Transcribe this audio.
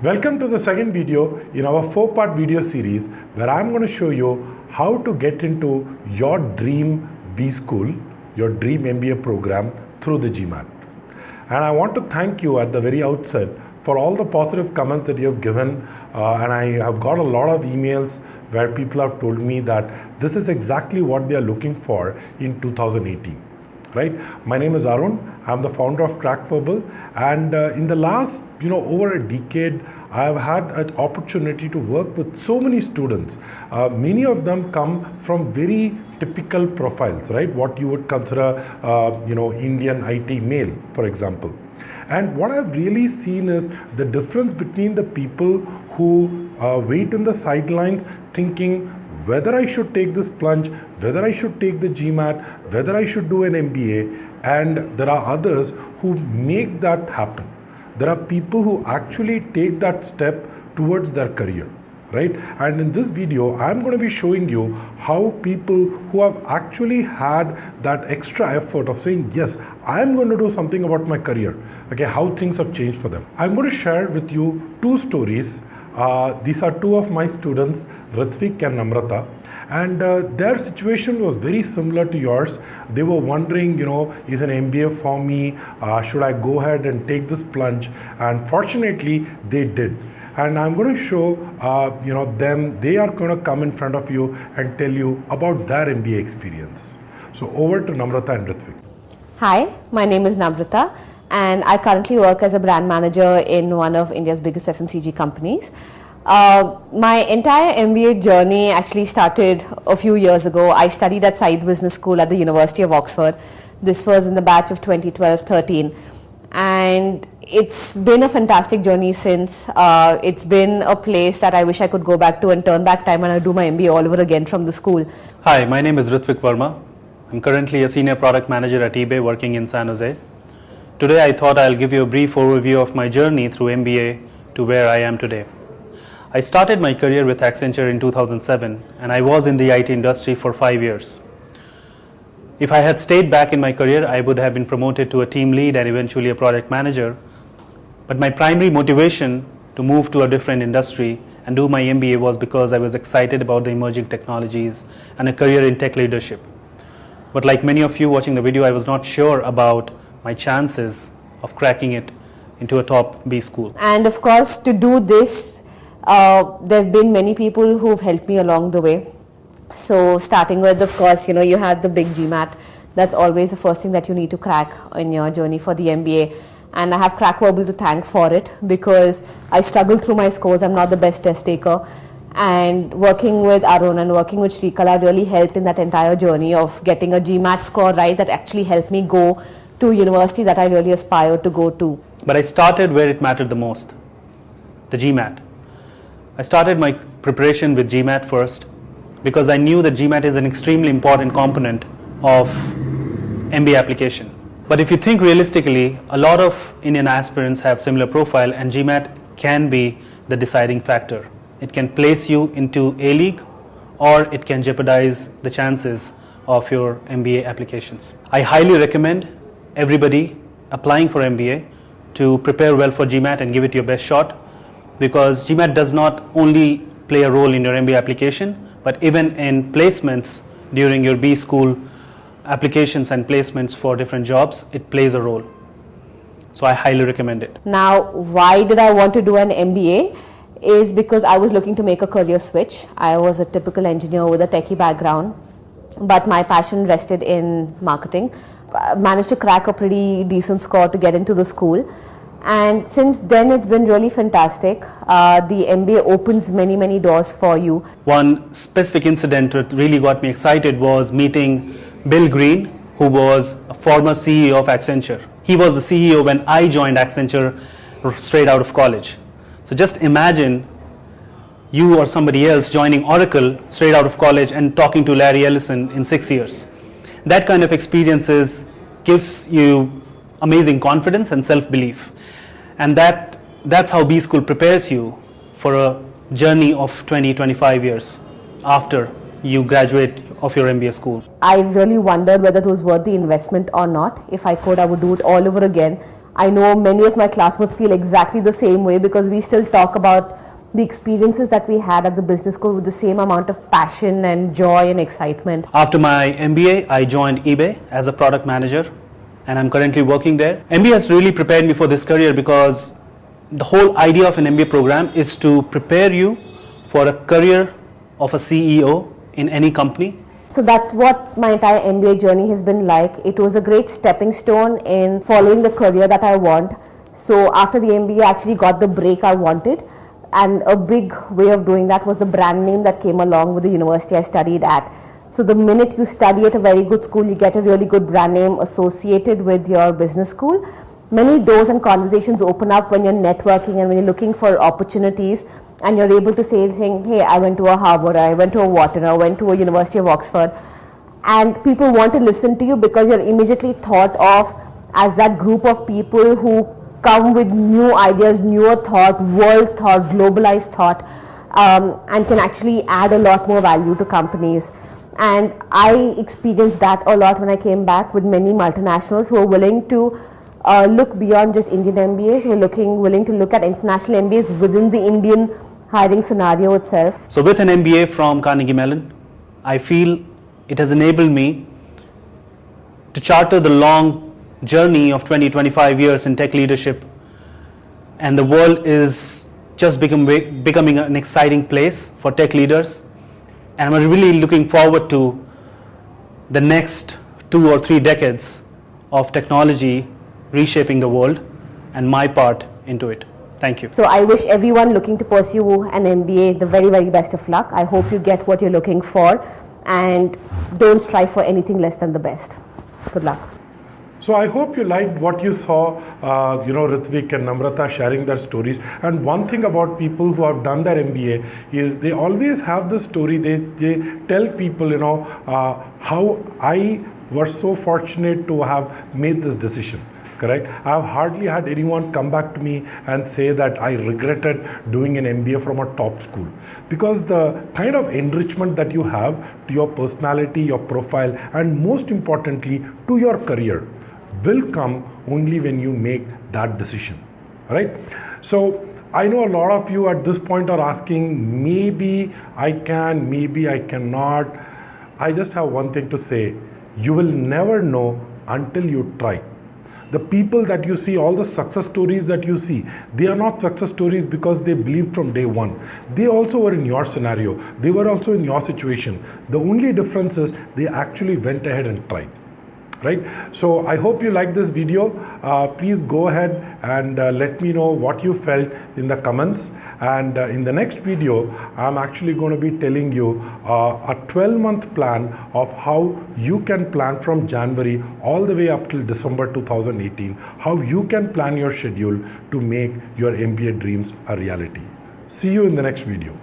Welcome to the second video in our 4-part video series where I'm going to show you how to get into your dream B school, your dream MBA program through the GMAT. And I want to thank you at the very outset for all the positive comments that you have given, and I have got a lot of emails where people have told me that this is exactly what they are looking for in 2018. Right? My name is Arun. I'm the founder of Crackverbal, and in the last, over a decade, I've had an opportunity to work with so many students. Many of them come from very typical profiles, right? What you would consider, Indian IT male, for example. And what I've really seen is the difference between the people who wait in the sidelines thinking whether I should take this plunge, whether I should take the GMAT, whether I should do an MBA, and there are others who make that happen. There are people who actually take that step towards their career, right? And in this video, I'm going to be showing you how people who have actually had that extra effort of saying, yes, I'm going to do something about my career, okay, how things have changed for them. I'm going to share with you two stories. These are two of my students, Ritvik and Namrata, and their situation was very similar to yours. They were wondering, is an MBA for me? Should I go ahead and take this plunge? And fortunately, they did. And I'm going to show, them. They are going to come in front of you and tell you about their MBA experience. So over to Namrata and Ritvik. Hi, my name is Namrata, and I currently work as a brand manager in one of India's biggest FMCG companies. My entire MBA journey actually started a few years ago. I studied at Saïd Business School at the University of Oxford. This was in the batch of 2012-13, and it's been a fantastic journey since. It's been a place that I wish I could go back to and turn back time and I'll do my MBA all over again from the school. Hi, my name is Ritvik Verma. I'm currently a senior product manager at eBay working in San Jose. Today I thought I'll give you a brief overview of my journey through MBA to where I am today. I started my career with Accenture in 2007, and I was in the IT industry for 5 years. If I had stayed back in my career, I would have been promoted to a team lead and eventually a product manager. But my primary motivation to move to a different industry and do my MBA was because I was excited about the emerging technologies and a career in tech leadership. But like many of you watching the video, I was not sure about my chances of cracking it into a top B school. And of course, to do this, there have been many people who've helped me along the way. So starting with, of course, you had the big GMAT. That's always the first thing that you need to crack in your journey for the MBA. And I have Crackverbal to thank for it because I struggled through my scores. I'm not the best test taker. And working with Arun and working with Shrikala really helped in that entire journey of getting a GMAT score right that actually helped me go to university that I really aspired to go to. But I started where it mattered the most, the GMAT. I started my preparation with GMAT first because I knew that GMAT is an extremely important component of MBA application. But if you think realistically, a lot of Indian aspirants have similar profile, and GMAT can be the deciding factor. It can place you into A League, or it can jeopardize the chances of your MBA applications. I highly recommend everybody applying for MBA to prepare well for GMAT and give it your best shot, because GMAT does not only play a role in your MBA application, but even in placements during your B school applications and placements for different jobs, it plays a role. So I highly recommend it. Now, why did I want to do an MBA? Is because I was looking to make a career switch. I was a typical engineer with a techie background, but my passion rested in marketing. I managed to crack a pretty decent score to get into the school. And since then, it's been really fantastic. The MBA opens many, many doors for you. One specific incident that really got me excited was meeting Bill Green, who was a former CEO of Accenture. He was the CEO when I joined Accenture straight out of college. So just imagine you or somebody else joining Oracle straight out of college and talking to Larry Ellison in 6 years. That kind of experiences gives you amazing confidence and self-belief. And that's how B School prepares you for a journey of 20-25 years after you graduate of your MBA school. I really wondered whether it was worth the investment or not. If I could, I would do it all over again. I know many of my classmates feel exactly the same way because we still talk about the experiences that we had at the business school with the same amount of passion and joy and excitement. After my MBA, I joined eBay as a product manager, and I'm currently working there. MBA has really prepared me for this career because the whole idea of an MBA program is to prepare you for a career of a CEO in any company. So that's what my entire MBA journey has been like. It was a great stepping stone in following the career that I want. So after the MBA, I actually got the break I wanted. And a big way of doing that was the brand name that came along with the university I studied at. So the minute you study at a very good school, you get a really good brand name associated with your business school. Many doors and conversations open up when you're networking and when you're looking for opportunities, and you're able to say, hey, I went to a Harvard, I went to a Wharton, I went to a University of Oxford, and people want to listen to you because you're immediately thought of as that group of people who come with new ideas, newer thought, world thought, globalized thought, and can actually add a lot more value to companies. And I experienced that a lot when I came back with many multinationals who are willing to look beyond just Indian MBAs. We're willing to look at international MBAs within the Indian hiring scenario itself. So with an MBA from Carnegie Mellon, I feel it has enabled me to charter the long journey of 20-25 years in tech leadership, and the world is just becoming an exciting place for tech leaders, and I'm really looking forward to the next 2 or 3 decades of technology reshaping the world and my part into it. Thank you. So I wish everyone looking to pursue an MBA the very, very best of luck. I hope you get what you're looking for, and don't strive for anything less than the best. Good luck. So I hope you liked what you saw, Ritvik and Namrata sharing their stories. And one thing about people who have done their MBA is they always have the story. They tell people, how I was so fortunate to have made this decision. Correct? I've hardly had anyone come back to me and say that I regretted doing an MBA from a top school, because the kind of enrichment that you have to your personality, your profile, and most importantly to your career will come only when you make that decision, right? So I know a lot of you at this point are asking, maybe I can, maybe I cannot. I just have one thing to say: you will never know until you try. The people that you see, all the success stories that you see, they are not success stories because they believed from day one. They also were in your scenario. They were also in your situation. The only difference is they actually went ahead and tried. Right? So I hope you like this video. Please go ahead and let me know what you felt in the comments. And in the next video, I'm actually going to be telling you a 12-month plan of how you can plan from January all the way up till December 2018, how you can plan your schedule to make your MBA dreams a reality. See you in the next video.